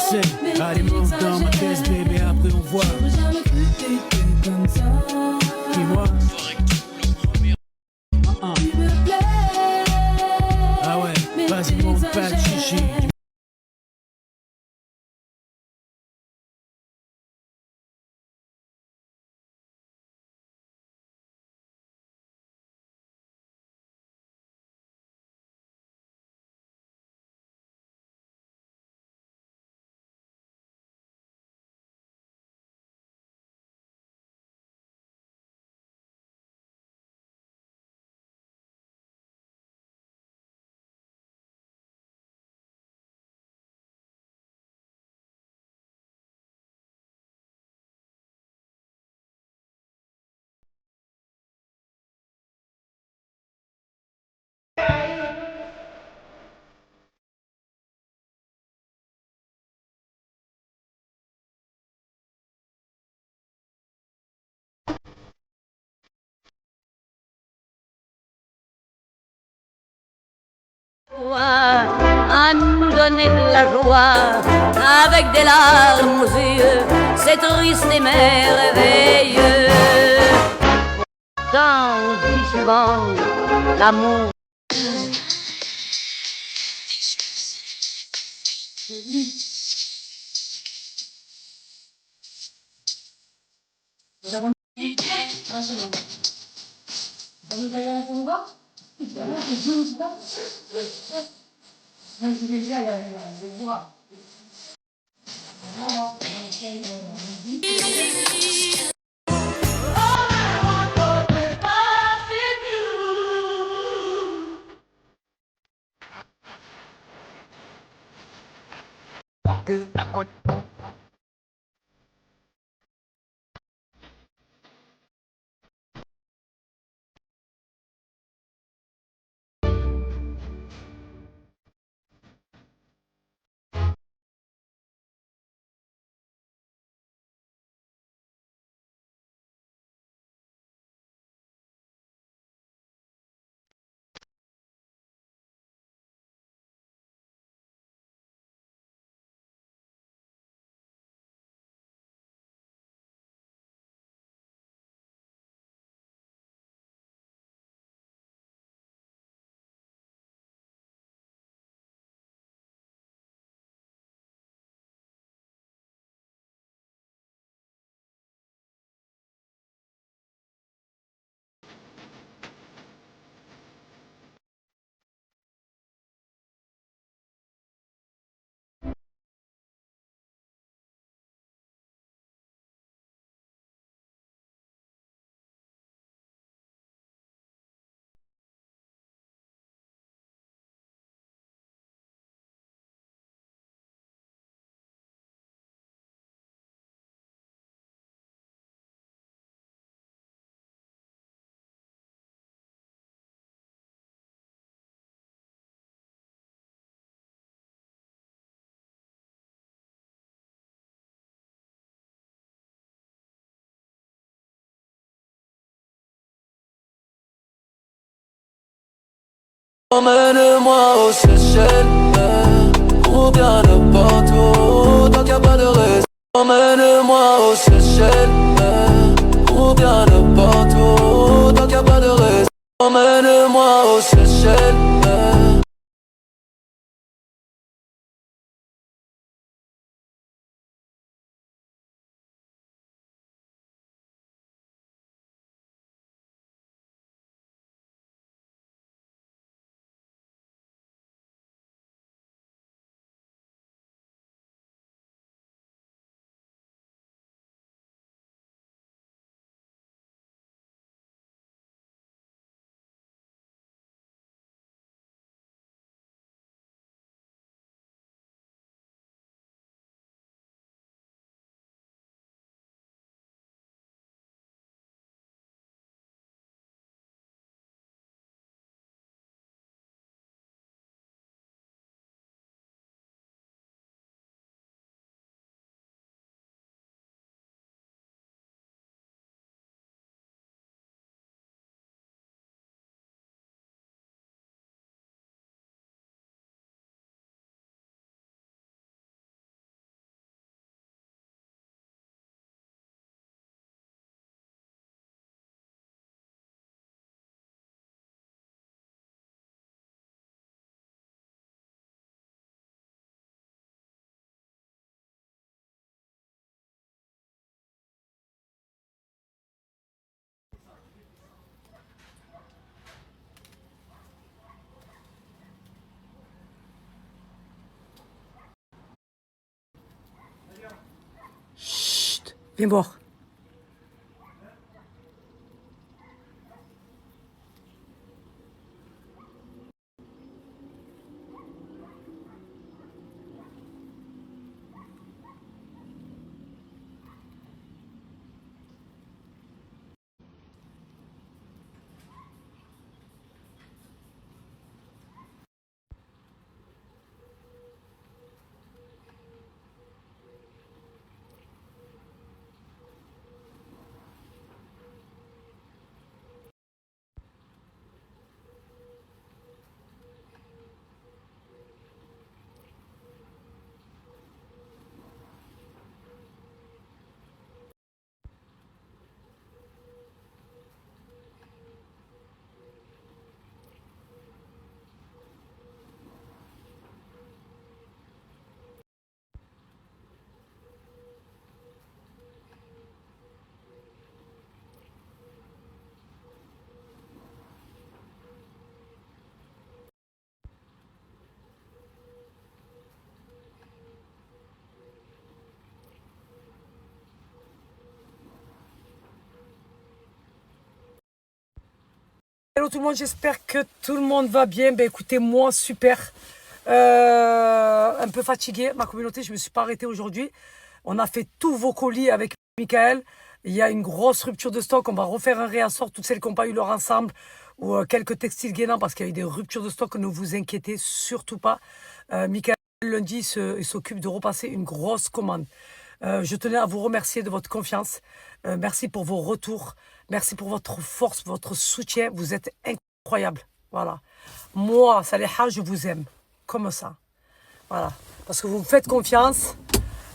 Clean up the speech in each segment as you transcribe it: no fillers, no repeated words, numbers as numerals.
sais. Allez, monte dans ma caisse, bébé, après on voit. Dis-moi. Ah ouais, vas-y, monte pas de chichi. À nous donner de la joie avec des larmes aux yeux, c'est triste et merveilleux. Pourtant on dit souvent l'amour. Emmène-moi aux Seychelles, ou bien n'importe où, tant qu'il n'y a pas de raison. Emmène-moi aux Seychelles, ou bien n'importe où, tant qu'il n'y a pas de raison. Emmène-moi aux Seychelles. Viens boire. Hello tout le monde, j'espère que tout le monde va bien. Ben écoutez, moi super. Un peu fatigué. Ma communauté, je ne me suis pas arrêtée aujourd'hui. On a fait tous vos colis avec Michael. Il y a une grosse rupture de stock. On va refaire un réassort. Toutes celles qui n'ont pas eu leur ensemble ou quelques textiles gainants parce qu'il y a eu des ruptures de stock. Ne vous inquiétez surtout pas. Michael, lundi, il s'occupe de repasser une grosse commande. Je tenais à vous remercier de votre confiance. Merci pour vos retours. Merci pour votre force, votre soutien. Vous êtes incroyables. Voilà. Moi, Saleha, je vous aime. Comme ça. Voilà. Parce que vous me faites confiance.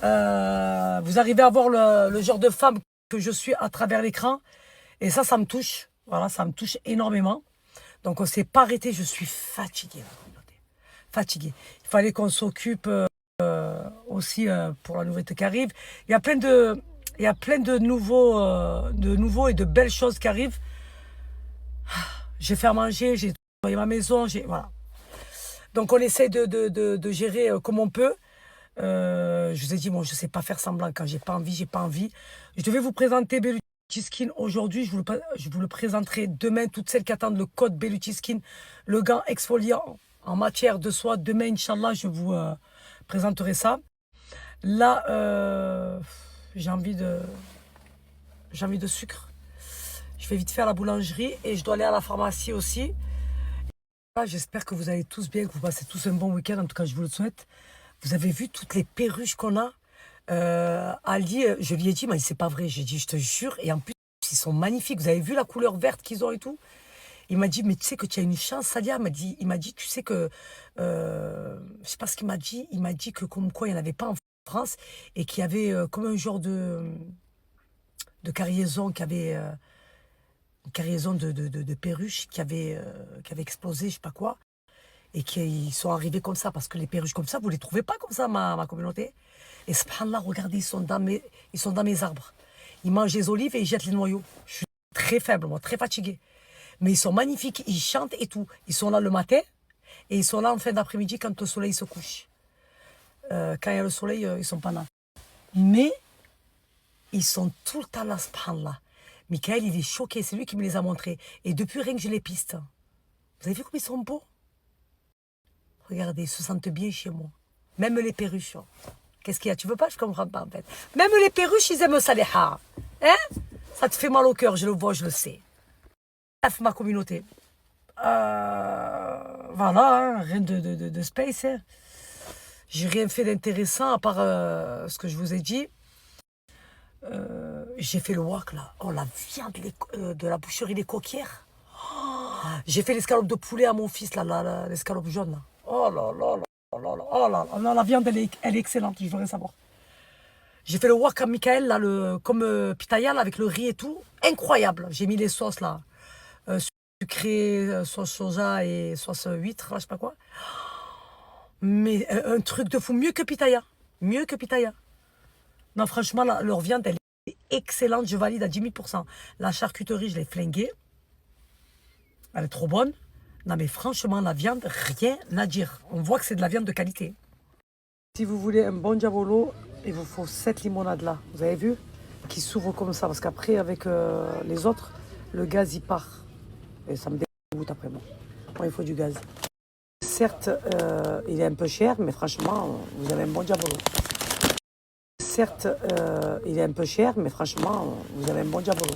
Vous arrivez à voir le genre de femme que je suis à travers l'écran. Et ça me touche. Voilà, ça me touche énormément. Donc, on ne s'est pas arrêté. Je suis fatiguée. Fatiguée. Il fallait qu'on s'occupe aussi pour la nouveauté qui arrive. Il y a plein de nouveaux et de belles choses qui arrivent. J'ai fait à manger, j'ai nettoyé ma maison, voilà. Donc on essaie de gérer comme on peut. Je vous ai dit, moi je ne sais pas faire semblant. Quand j'ai pas envie, j'ai pas envie. Je devais vous présenter Belluti Skin aujourd'hui. Je vous le présenterai demain. Toutes celles qui attendent le code Belluti Skin, le gant exfoliant en matière de soie. Demain, Inch'Allah, je vous présenterai ça. Là, j'ai envie de sucre. Je vais vite faire la boulangerie et je dois aller à la pharmacie aussi. J'espère que vous allez tous bien, que vous passez tous un bon week-end. En tout cas, je vous le souhaite. Vous avez vu toutes les perruches qu'on a. Ali, je lui ai dit, mais c'est pas vrai. J'ai dit, je te jure. Et en plus, ils sont magnifiques. Vous avez vu la couleur verte qu'ils ont et tout. Il m'a dit, mais tu sais que tu as une chance, Sadia. Il m'a dit, tu sais que... je sais pas ce qu'il m'a dit. Il m'a dit que comme quoi, il n'y en avait pas en France et qu'il y avait comme un genre de cargaison qui avait une cargaison de perruches qui avait explosé, je sais pas quoi, et qui sont arrivés comme ça parce que les perruches comme ça, vous les trouvez pas comme ça, ma communauté. Et subhanallah, regardez, ils sont dans mes arbres. Ils mangent les olives et ils jettent les noyaux. Je suis très faible, moi, très fatiguée. Mais ils sont magnifiques, ils chantent et tout. Ils sont là le matin et ils sont là en fin d'après-midi quand le soleil se couche. Quand il y a le soleil, ils sont pas là. Mais ils sont tout le temps là, subhanallah. Michael, il est choqué, c'est lui qui me les a montrés. Et depuis rien que je les piste. Vous avez vu comme ils sont beaux? Regardez, ils se sentent bien chez moi. Même les perruches. Qu'est-ce qu'il y a? Tu veux pas? Je comprends pas en fait. Même les perruches, ils aiment Saleha. Hein? Ça te fait mal au cœur, je le vois, je le sais. Bref, ma communauté. Voilà, hein, rien de space. Hein. J'ai rien fait d'intéressant à part ce que je vous ai dit. J'ai fait le wok là. Oh, la viande de la boucherie des Coquières. Oh, j'ai fait l'escalope de poulet à mon fils, là, l'escalope jaune. Là. Oh là là là là là. Oh là là. Non, la viande, elle est excellente, je voudrais savoir. J'ai fait le wok à Michael, là, comme pitaya, là, avec le riz et tout. Incroyable. J'ai mis les sauces là. Sucré, sauce soja et sauce huître, là, je sais pas quoi. Mais un truc de fou. Mieux que pitaya. Mieux que pitaya. Non, franchement, leur viande, elle est excellente. Je valide à 10 000%. La charcuterie, je l'ai flinguée. Elle est trop bonne. Non, mais franchement, la viande, rien à dire. On voit que c'est de la viande de qualité. Si vous voulez un bon diabolo, il vous faut cette limonade là. Vous avez vu? qui s'ouvre comme ça, parce qu'après, avec les autres, le gaz, il part. Et ça me dégoûte après moi. Moi, il faut du gaz. Certes, il est un peu cher, mais franchement, vous avez un bon diabolo. Certes, il est un peu cher, mais franchement, vous avez un bon diabolo.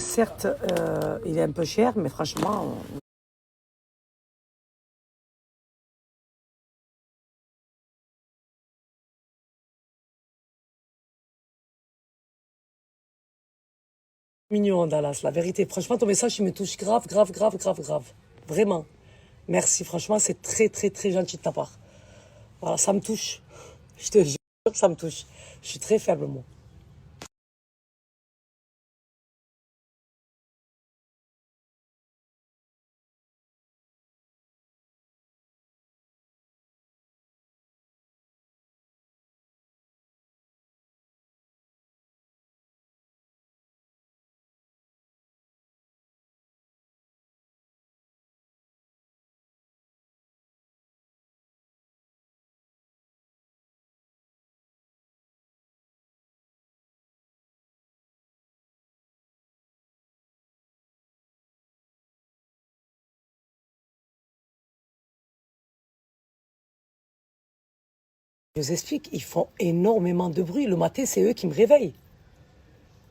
Certes, il est un peu cher, mais franchement... Mignon, Dallas, la vérité. Franchement, ton message, il me touche grave, grave, grave, grave, grave. Vraiment. Merci, franchement, c'est très, très, très gentil de ta part. Voilà, ça me touche. Je te jure, ça me touche. Je suis très faible, moi. Je vous explique, ils font énormément de bruit. Le matin, c'est eux qui me réveillent.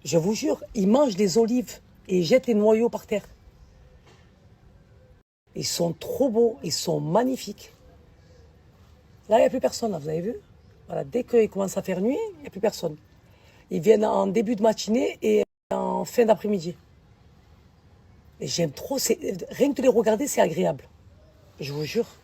Je vous jure, ils mangent des olives et ils jettent les noyaux par terre. Ils sont trop beaux, ils sont magnifiques. Là, il n'y a plus personne, là, vous avez vu? Voilà, dès qu'il commence à faire nuit, il n'y a plus personne. Ils viennent en début de matinée et en fin d'après-midi. Et j'aime trop, rien que de les regarder, c'est agréable. Je vous jure.